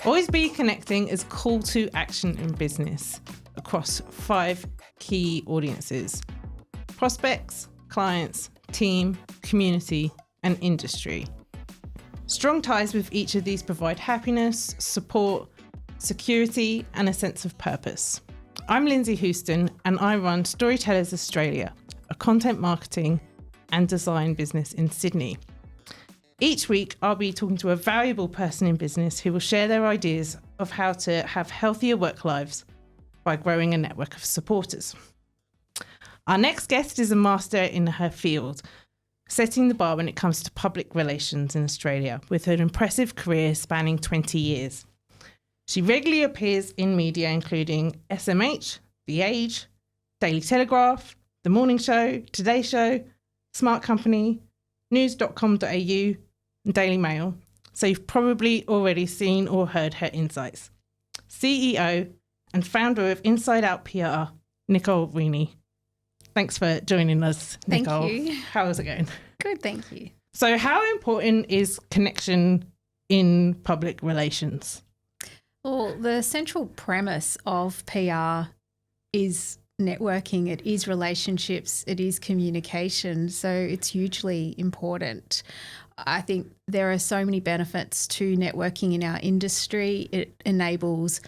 Always Be Connecting is a call to action in business across 5 key audiences: prospects, clients, team, community, and industry. Strong ties with each of these provide happiness, support, security, and a sense of purpose. I'm Lindsay Houston, and I run Storytellers Australia, a content marketing and design business in Sydney. Each week, I'll be talking to a valuable person in business who will share their ideas of how to have healthier work lives by growing a network of supporters. Our next guest is a master in her field, setting the bar when it comes to public relations in Australia, with an impressive career spanning 20 years. She regularly appears in media including SMH, The Age, Daily Telegraph, The Morning Show, Today Show, Smart Company, news.com.au and Daily Mail, so you've probably already seen or heard her insights. CEO and founder of Inside Out PR, Nicole Reaney. Thanks for joining us, Nicole. Thank you. How is it going? Good, thank you. So how important is connection in public relations? Well, the central premise of PR is networking, it is relationships, it is communication. So it's hugely important. I think there are so many benefits to networking in our industry. It enables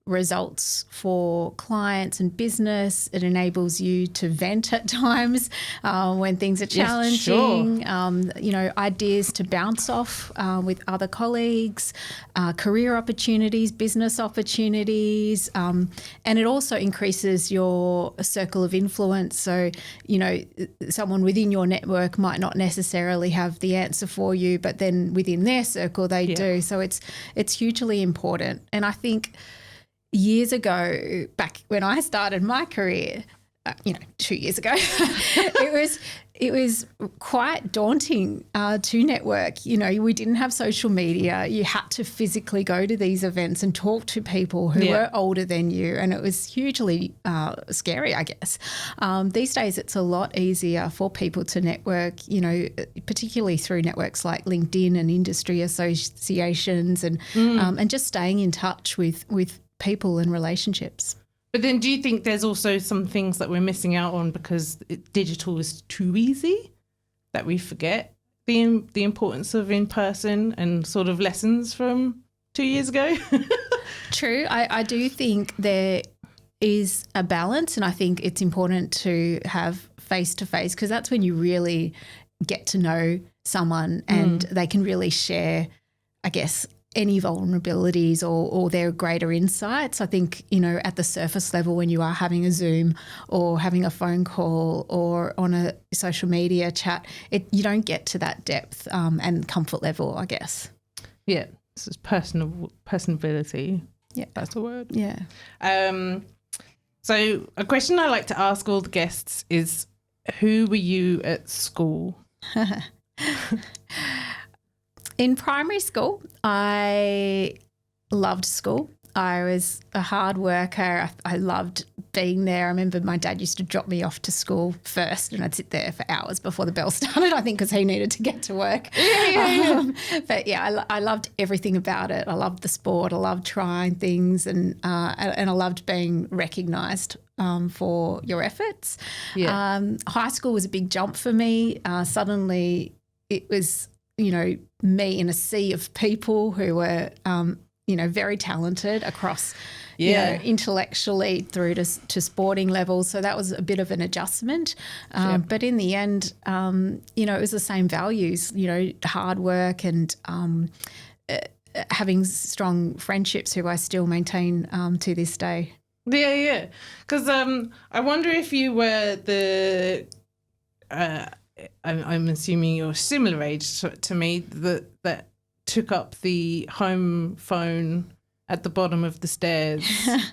results for clients and business. It enables you to vent at times when things are challenging. Yes, sure. Ideas to bounce off with other colleagues, career opportunities, business opportunities, and it also increases your circle of influence. So, someone within your network might not necessarily have the answer for you, but then within their circle they do. So it's hugely important. And I think years ago, back when I started my career, 2 years ago, it was quite daunting to network. We didn't have social media. You had to physically go to these events and talk to people who were older than you, and it was hugely scary, I guess. These days, it's a lot easier for people to network, particularly through networks like LinkedIn and industry associations, and just staying in touch with people and relationships. But then do you think there's also some things that we're missing out on because digital is too easy, that we forget the importance of in-person and sort of lessons from 2 years ago? True. I do think there is a balance, and I think it's important to have face-to-face, because that's when you really get to know someone and they can really share, I guess, any vulnerabilities or their greater insights. I think, at the surface level, when you are having a Zoom or having a phone call or on a social media chat, you don't get to that depth and comfort level, I guess. Yeah. This is personability. Yeah. That's the word. Yeah. So a question I like to ask all the guests is, who were you at school? In primary school, I loved school. I was a hard worker. I loved being there. I remember my dad used to drop me off to school first, and I'd sit there for hours before the bell started, I think because he needed to get to work. But I loved everything about it. I loved the sport. I loved trying things, and I loved being recognised for your efforts. Yeah. High school was a big jump for me. Suddenly it was, me in a sea of people who were, very talented across, intellectually through to sporting levels. So that was a bit of an adjustment. But in the end, it was the same values, hard work and having strong friendships who I still maintain to this day. Yeah. Because I wonder if you were the... I'm assuming you're similar age to me, that took up the home phone at the bottom of the stairs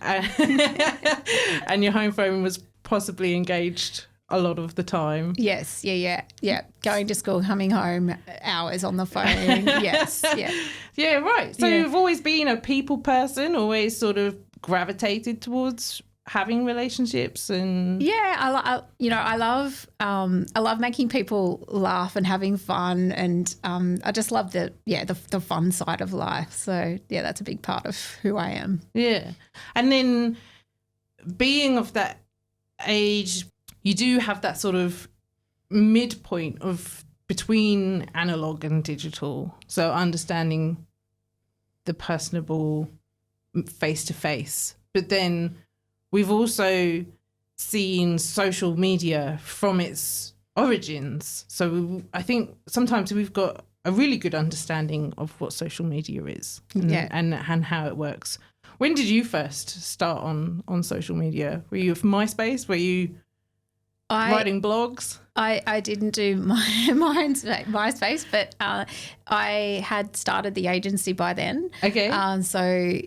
and your home phone was possibly engaged a lot of the time. Yes, yeah. Going to school, coming home, hours on the phone. Yes, yeah. Yeah, right. So you've always been a people person, always sort of gravitated towards having relationships and I love making people laugh and having fun, and I just love the fun side of life. So yeah, that's a big part of who I am. Yeah. And then being of that age, you do have that sort of midpoint of between analog and digital. So understanding the personable face-to-face. But then we've also seen social media from its origins. So I think sometimes we've got a really good understanding of what social media is and how it works. When did you first start on social media? Were you of MySpace? Were you writing blogs? I didn't do MySpace, but I had started the agency by then. Okay. So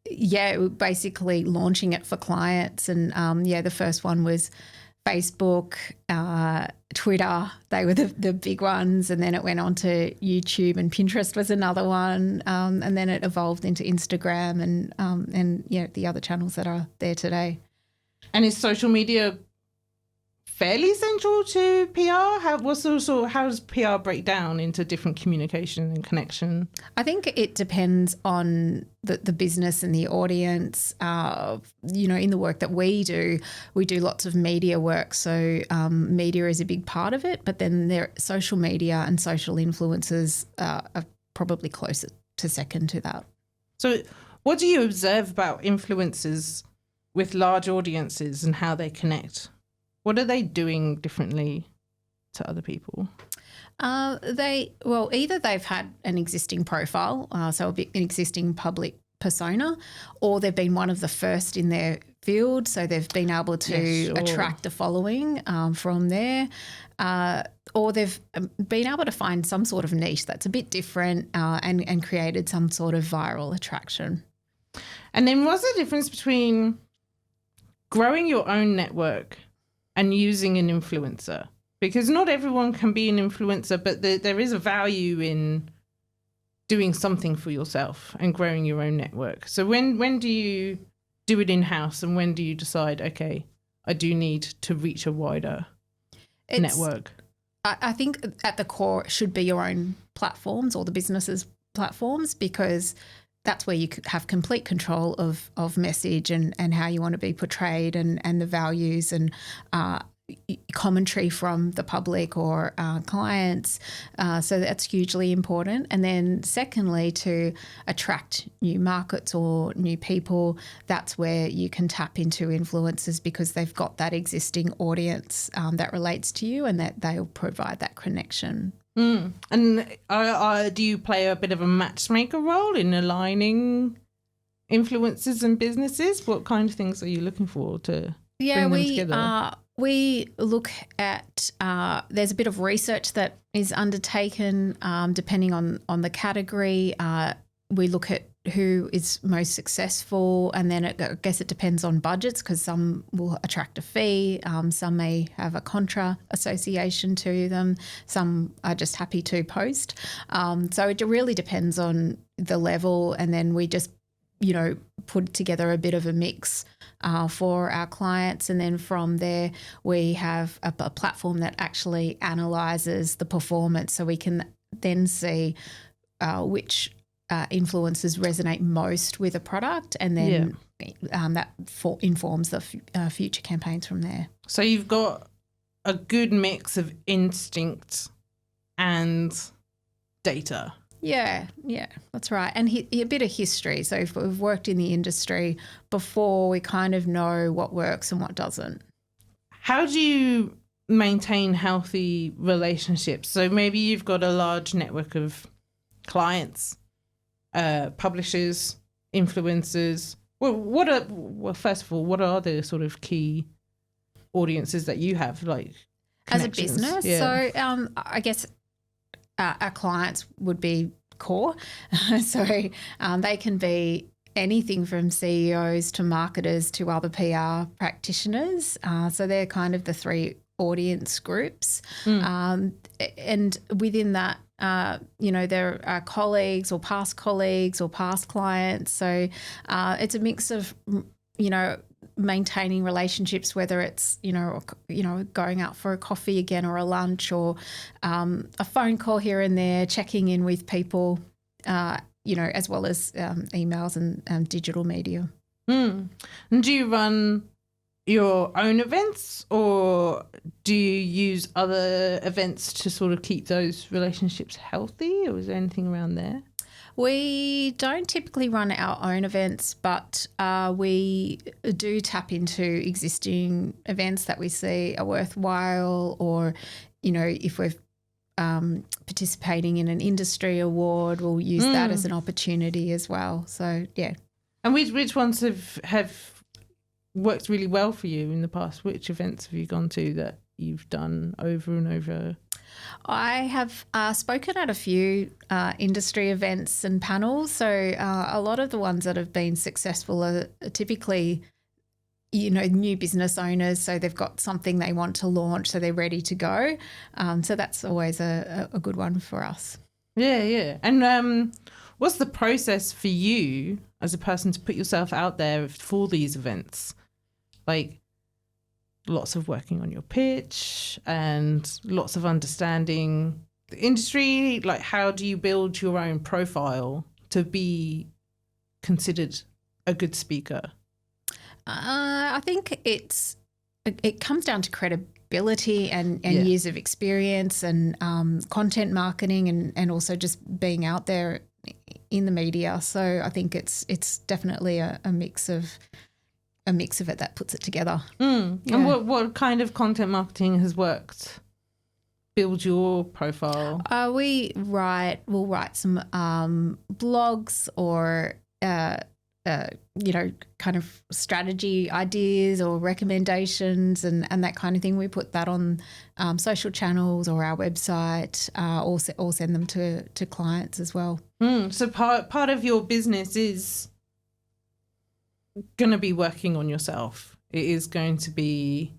yeah, basically launching it for clients, and the first one was Facebook, Twitter. They were the big ones, and then it went on to YouTube, and Pinterest was another one, and then it evolved into Instagram and the other channels that are there today. And is social media fairly central to PR? How does PR break down into different communication and connection? I think it depends on the business and the audience. In the work that we do lots of media work. So media is a big part of it, but then social media and social influencers are probably closer to second to that. So what do you observe about influencers with large audiences and how they connect? What are they doing differently to other people? Either they've had an existing profile, so an existing public persona, or they've been one of the first in their field, so they've been able to attract a following from there, or they've been able to find some sort of niche that's a bit different and created some sort of viral attraction. And then what's the difference between growing your own network and using an influencer? Because not everyone can be an influencer, but there is a value in doing something for yourself and growing your own network. So when do you do it in-house, and when do you decide, okay, I do need to reach a wider network? I think at the core it should be your own platforms or the business's platforms, because that's where you could have complete control of message and how you want to be portrayed and the values and commentary from the public or clients. So that's hugely important. And then secondly, to attract new markets or new people, that's where you can tap into influencers, because they've got that existing audience that relates to you, and that they'll provide that connection. And do you play a bit of a matchmaker role in aligning influencers and businesses? What kind of things are you looking for to bring them together? We look at there's a bit of research that is undertaken depending on the category. We look at who is most successful, and then I guess it depends on budgets, because some will attract a fee, some may have a contra association to them, some are just happy to post. So it really depends on the level, and then we just put together a bit of a mix for our clients, and then from there we have a platform that actually analyses the performance, so we can then see which influencers resonate most with a product, and then that informs the future campaigns from there. So you've got a good mix of instinct and data. Yeah, that's right. And a bit of history. So if we've worked in the industry before, we kind of know what works and what doesn't. How do you maintain healthy relationships? So maybe you've got a large network of clients, publishers, influencers. First of all, what are the sort of key audiences that you have, like as a business? Yeah. So I guess our clients would be core. So they can be anything from CEOs to marketers to other PR practitioners. So they're kind of the three audience groups. And within that, there are colleagues or past clients. So it's a mix of, maintaining relationships, whether it's, going out for a coffee again or a lunch or a phone call here and there, checking in with people, as well as emails and digital media. And do you run your own events, or do you use other events to sort of keep those relationships healthy, or is there anything around there? We don't typically run our own events, but we do tap into existing events that we see are worthwhile, or, if we're participating in an industry award, we'll use that as an opportunity as well. So, yeah. And which ones have worked really well for you in the past? Which events have you gone to that you've done over and over? I have spoken at a few industry events and panels. So a lot of the ones that have been successful are typically, new business owners. So they've got something they want to launch, so they're ready to go. So that's always a good one for us. Yeah. And what's the process for you as a person to put yourself out there for these events? Like, lots of working on your pitch and lots of understanding the industry. Like, how do you build your own profile to be considered a good speaker? I think it comes down to credibility and years of experience and content marketing and also just being out there in the media. So I think it's definitely a mix of it that puts it together. Yeah. And what kind of content marketing has worked? Build your profile. We'll write some blogs or kind of strategy ideas or recommendations and that kind of thing. We put that on social channels or our website, or send them to clients as well. So part of your business is going to be working on yourself. It is going to be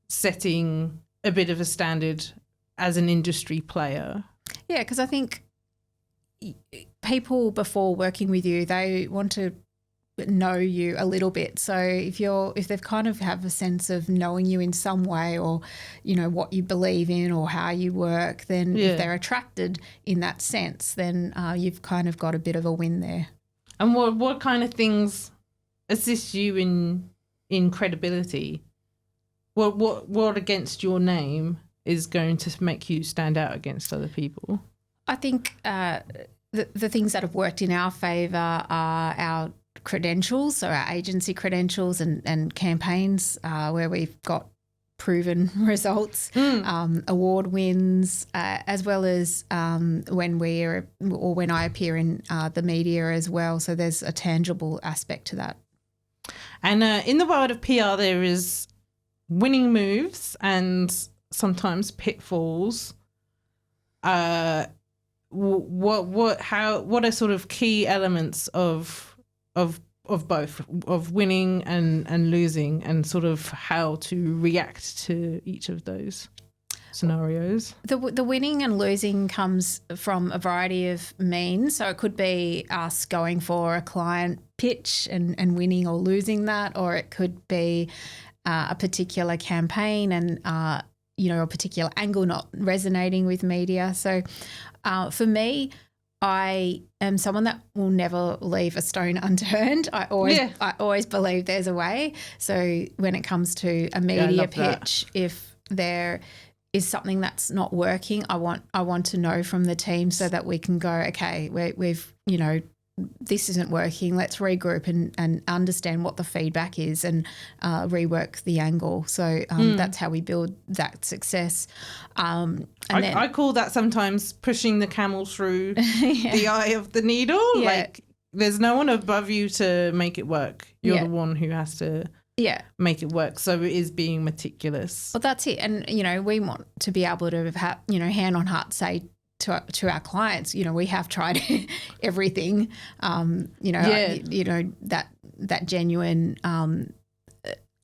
setting a bit of a standard as an industry player. Yeah, because I think people before working with you, they want to know you a little bit. So if they've kind of have a sense of knowing you in some way, or what you believe in or how you work, then if they're attracted in that sense, then you've kind of got a bit of a win there. And what kind of things assist you in credibility? What against your name is going to make you stand out against other people? I think the things that have worked in our favour are our credentials, so our agency credentials and campaigns where we've got proven results, award wins, as well as when I appear in the media as well. So there's a tangible aspect to that. And in the world of PR, there is winning moves and sometimes pitfalls. What are sort of key elements of both, of winning and losing, and sort of how to react to each of those scenarios? The winning and losing comes from a variety of means. So it could be us going for a client pitch and winning or losing that, or it could be a particular campaign and a particular angle not resonating with media. So for me, I am someone that will never leave a stone unturned. I always believe there's a way. So when it comes to a media pitch, if there is something that's not working, I want to know from the team so that we can go, okay, we've this isn't working. Let's regroup and understand what the feedback is and rework the angle. So that's how we build that success. I call that sometimes pushing the camel through the eye of the needle. Yeah. Like, there's no one above you to make it work. You're the one who has to make it work. So it is being meticulous. Well, that's it. And, we want to be able to have, hand on heart say to our clients, we have tried everything, that genuine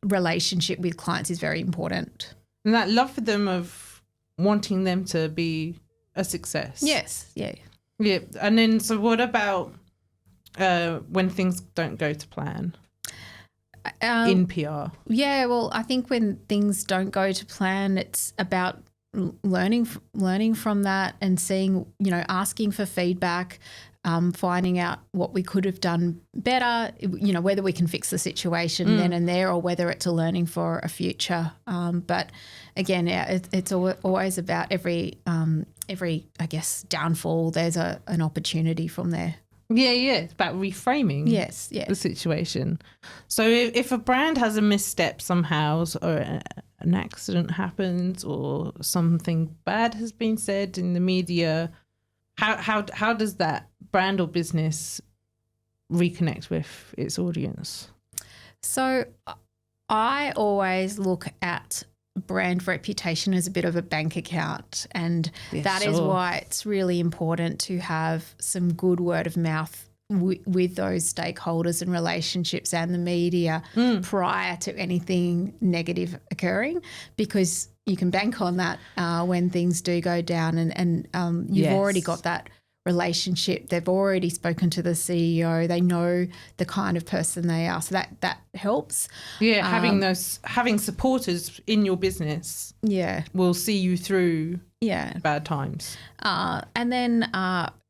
relationship with clients is very important. And that love for them, of wanting them to be a success. Yes, yeah. Yeah. And then, so what about when things don't go to plan? in PR? Yeah, well, I think when things don't go to plan, it's about learning from that and seeing, asking for feedback, finding out what we could have done better, whether we can fix the situation then and there or whether it's a learning for a future. But again, it's always about every, I guess, downfall, there's an opportunity from there. Yeah, it's about reframing the situation. So if a brand has a misstep somehow, or an accident happens, or something bad has been said in the media, how does that brand or business reconnect with its audience? So I always look at brand reputation as a bit of a bank account, and that is why it's really important to have some good word of mouth with those stakeholders and relationships and the media prior to anything negative occurring, because you can bank on that when things do go down, and you've already got that relationship. They've already spoken to the CEO. They know the kind of person they are. So that helps. Yeah, having supporters in your business will see you through bad times. And then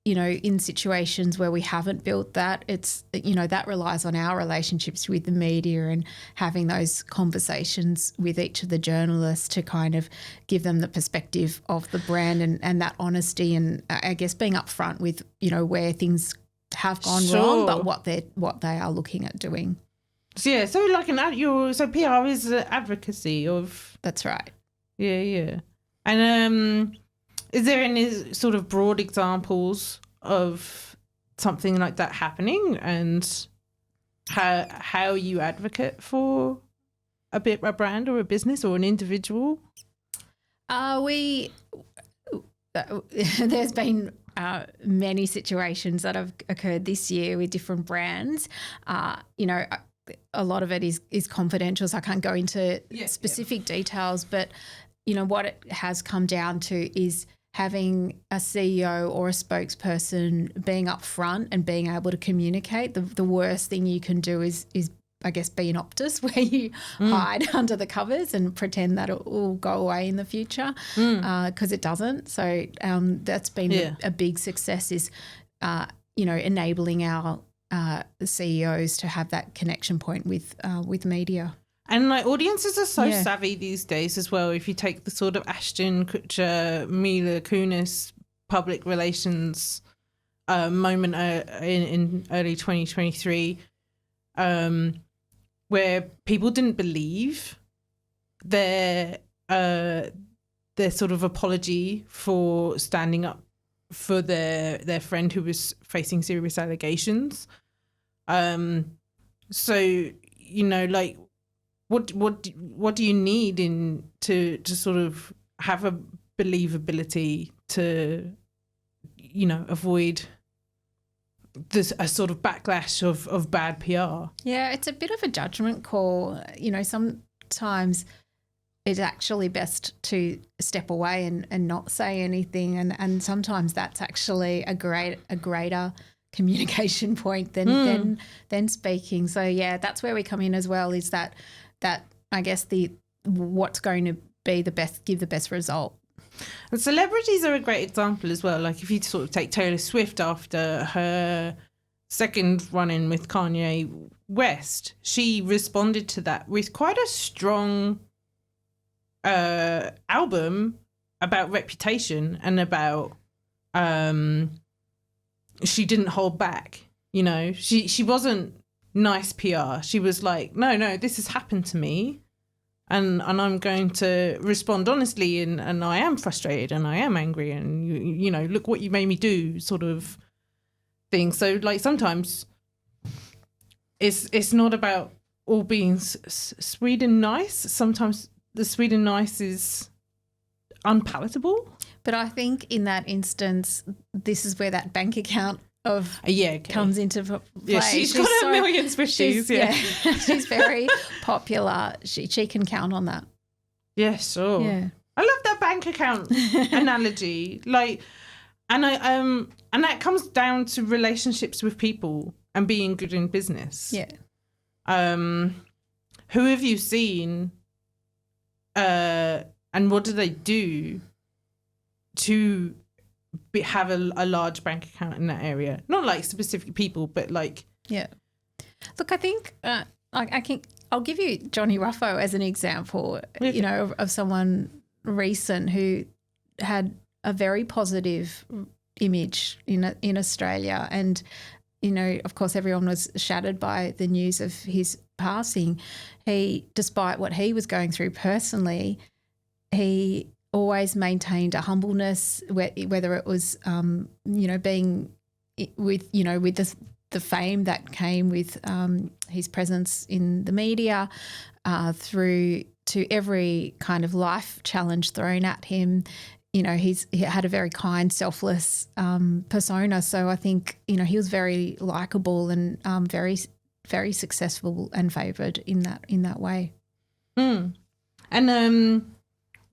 in situations where we haven't built that, it's, that relies on our relationships with the media and having those conversations with each of the journalists to kind of give them the perspective of the brand and that honesty, and I guess being upfront with, where things have gone wrong, but what they are looking at doing. So so PR is advocacy of. That's right. Yeah. And is there any sort of broad examples of something like that happening, and how you advocate for a brand or a business or an individual? There's been many situations that have occurred this year with different brands. A lot of it is confidential, so I can't go into specific details, but what it has come down to is having a CEO or a spokesperson being upfront and being able to communicate. The worst thing you can do is I guess, be an Optus, where you hide under the covers and pretend that it will go away in the future, because it doesn't. So that's been a big success, is enabling our CEOs to have that connection point with media. And audiences are so savvy these days as well. If you take the sort of Ashton Kutcher, Mila Kunis public relations moment in early 2023, where people didn't believe their sort of apology for standing up for their friend who was facing serious allegations. So what do you need to sort of have a believability to avoid a sort of backlash of bad PR? Yeah, it's a bit of a judgment call. Sometimes it's actually best to step away and not say anything, and sometimes that's actually a greater communication point than speaking. So that's where we come in as well, is that I guess what's going to be give the best result. And celebrities are a great example as well. Like if you sort of take Taylor Swift after her second run-in with Kanye West, she responded to that with quite a strong album about reputation and about she didn't hold back. She wasn't nice PR. She was like, no, this has happened to me. And I'm going to respond honestly, and I am frustrated and I am angry, and you look what you made me do, sort of thing. So sometimes it's not about all being sweet and nice. Sometimes the sweet and nice is unpalatable. But I think in that instance, this is where that bank account comes into play. Yeah, she's got a million Swifties. She's very popular. She can count on that. Yeah, sure. Yeah. I love that bank account analogy. And that comes down to relationships with people and being good in business. Yeah. who have you seen, and what do they do to have a large bank account in that area? Not like specific people, but like. Yeah. Look, I think I'll give you Johnny Ruffo as an example, Okay. of someone recent who had a very positive image in Australia. And, of course, everyone was shattered by the news of his passing. Despite what he was going through personally, he always maintained a humbleness, whether it was, being with the fame that came with his presence in the media, through to every kind of life challenge thrown at him. He had a very kind, selfless persona. So I think, he was very likable and very, very successful and favoured in that way. Mm. And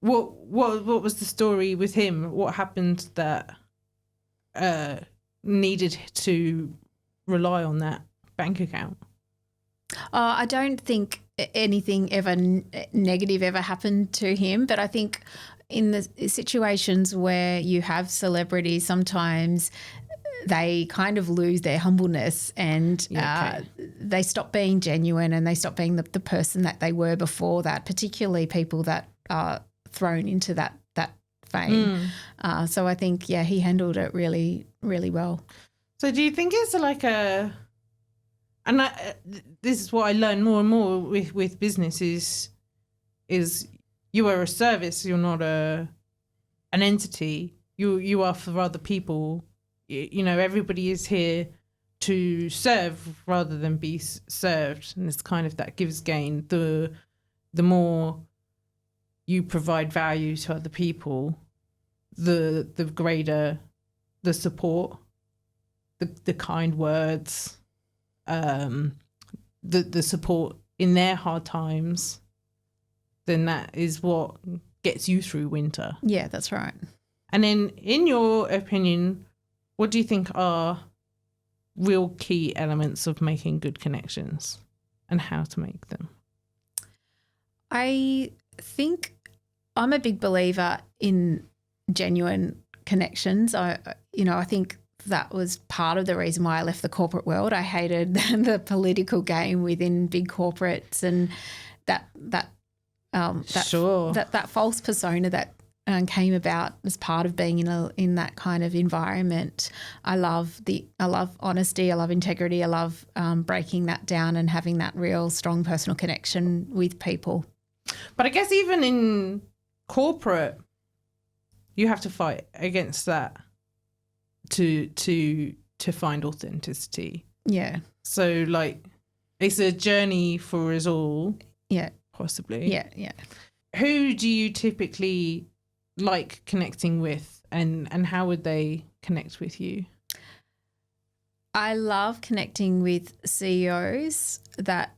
what was the story with him? What happened that needed to rely on that bank account? I don't think anything ever negative ever happened to him, but I think in the situations where you have celebrities, sometimes they kind of lose their humbleness and they stop being genuine and they stop being the person that they were before that, particularly people that are thrown into that fame. So I think, he handled it really, really well. So do you think it's like this is what I learn more and more with business is you are a service, you're not an entity. You are for other people. Everybody is here to serve rather than be served, and it's kind of that gives gain. The more you provide value to other people, the greater the support, the kind words, the support in their hard times, then that is what gets you through winter. Yeah, that's right. And then, in your opinion, what do you think are real key elements of making good connections and how to make them? I think I'm a big believer in genuine connections. I think that was part of the reason why I left the corporate world. I hated the political game within big corporates and that false persona that came about as part of being in that kind of environment. I love honesty. I love integrity. I love breaking that down and having that real strong personal connection with people. But I guess even in corporate, you have to fight against that to find authenticity. Yeah. So like, it's a journey for us all. Yeah. Possibly. Yeah. Yeah. Who do you typically like connecting with, and how would they connect with you? I love connecting with CEOs that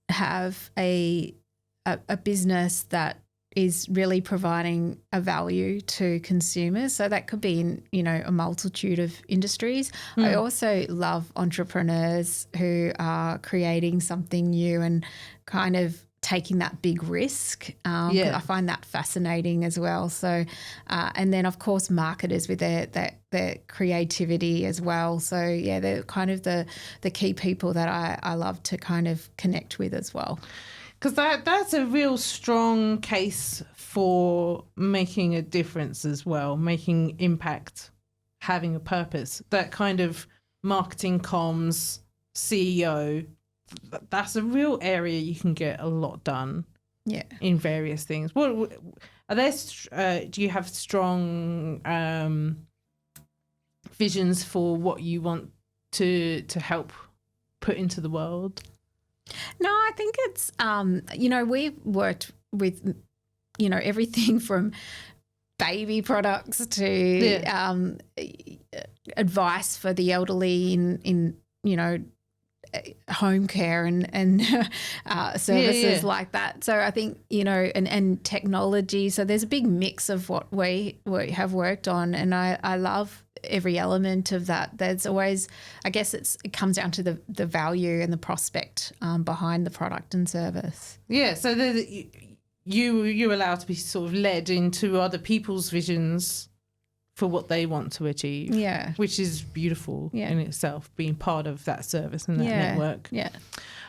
have a business that is really providing a value to consumers. So that could be in, a multitude of industries. I also love entrepreneurs who are creating something new and kind of taking that big risk. I find that fascinating as well. So, and then of course marketers with their creativity as well. So yeah, they're kind of the key people that I love to kind of connect with as well. Because that's a real strong case for making a difference as well, making impact, having a purpose. That kind of marketing comms CEO, that's a real area you can get a lot done. Yeah, in various things. What are there? Do you have strong visions for what you want to help put into the world? No, I think it's, we've worked with, everything from baby products to advice for the elderly in home care and services like that. So I think, and technology. So there's a big mix of what we have worked on, and I love every element of that. There's always, I guess it comes down to the value and the prospect behind the product and service. Yeah, so you're allowed to be sort of led into other people's visions for what they want to achieve. Yeah. Which is beautiful in itself, being part of that service and that network. Yeah.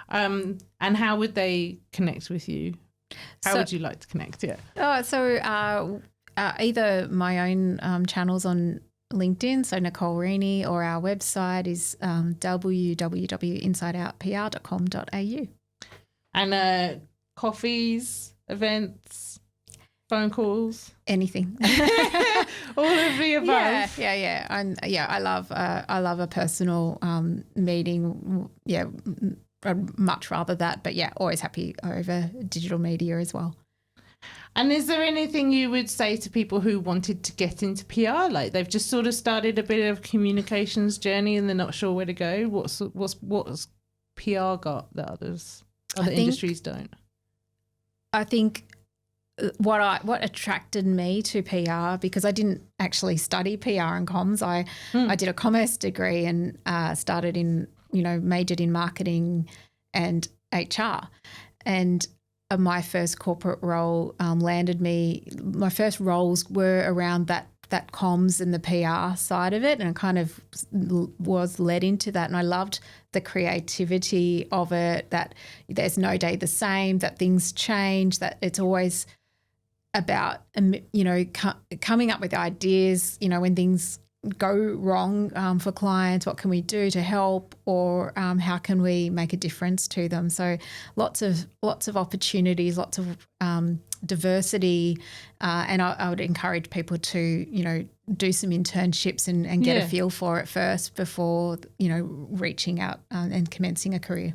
And how would they connect with you? How would you like to connect? Either my own channels on LinkedIn, so Nicole Reaney, or our website is www.insideoutpr.com.au. And coffees, events, phone calls, anything, all of the above. I love a personal meeting. I'd much rather that, but always happy over digital media as well. And is there anything you would say to people who wanted to get into PR? Like they've just sort of started a bit of communications journey and they're not sure where to go. What's PR got that other industries don't? I think what attracted me to PR, because I didn't actually study PR and comms. I did a commerce degree and majored in marketing and HR. And my first corporate role landed me. My first roles were around that comms and the PR side of it, and I kind of was led into that. And I loved the creativity of it, that there's no day the same, that things change, that it's always about, coming up with ideas, when things go wrong for clients, what can we do to help, or how can we make a difference to them? So lots of opportunities, lots of diversity, and I would encourage people to do some internships and get a feel for it first before reaching out and commencing a career.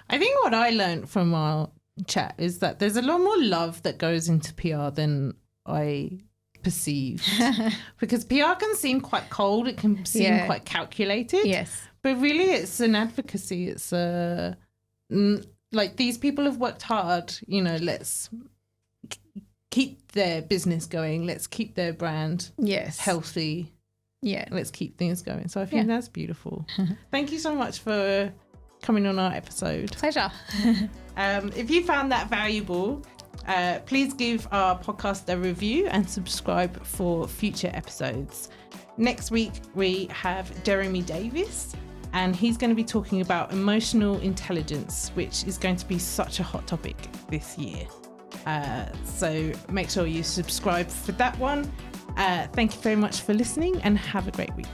I think what I learned from our chat is that there's a lot more love that goes into PR than I perceived, because PR can seem quite cold, it can seem quite calculated, but really it's an advocacy. It's like these people have worked hard, let's keep their business going, let's keep their brand healthy, let's keep things going. So I think that's beautiful. Thank you so much for coming on our episode. Pleasure. If you found that valuable, please give our podcast a review and subscribe for future episodes. Next week, we have Jeremy Davis, and he's going to be talking about emotional intelligence, which is going to be such a hot topic this year. So make sure you subscribe for that one. Thank you very much for listening and have a great week.